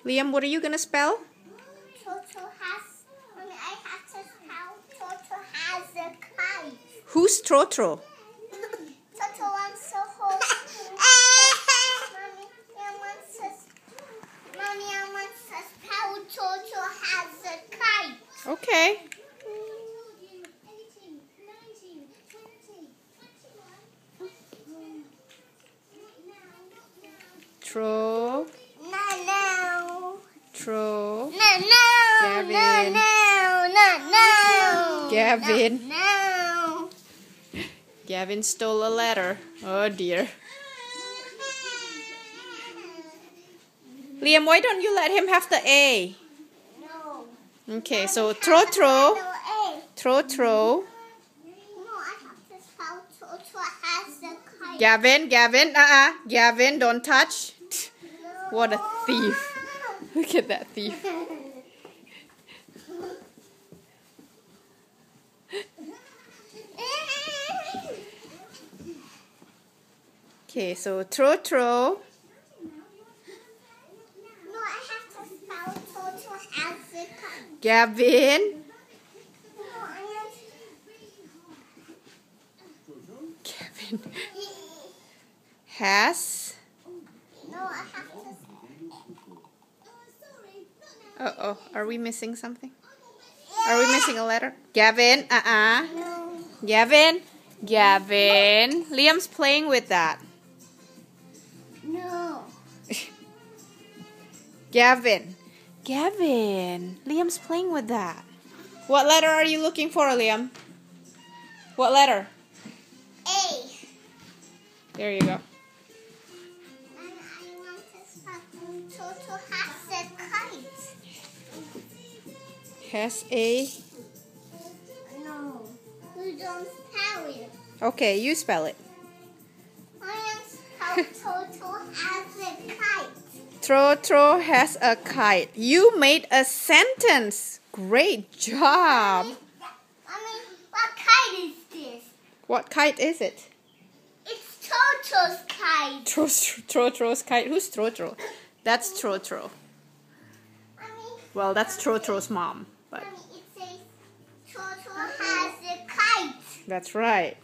Liam, what are you gonna spell? Toto has. Mommy, I have to spell. Toto has a kite. Who's Trotro? Toto wants to hold. Mommy, I want to spell. Toto has a kite. Okay. Tro. No. Tro. No. Gavin. No. Gavin. No. Gavin stole a letter. Oh dear. Liam, why don't you let him have the A? No. Okay, so Trotro. No, A. Trotro. No, I have to spell. Toto has a kite. Gavin. Gavin, don't touch. What a thief. Look at that thief. Okay, so Trotro. No, I have to spell. Toto has a kite. Gavin. No, I Gavin has. No, I have to. Uh-oh, are we missing something? Are we missing a letter? Gavin, No. Gavin. Liam's playing with that. No. Gavin. Liam's playing with that. What letter are you looking for, Liam? What letter? A. There you go. And I want to spell. Toto has a kite. Has a. No. You don't spell it. Okay, you spell it. I am spell Toto has a kite. Trotro has a kite. You made a sentence. Great job. What kite is this? What kite is it? It's Toto's kite. Trotro's kite. Who's Trotro? That's Trotro. Well, that's Trotro's mom. But It says Toto has a kite. that's right.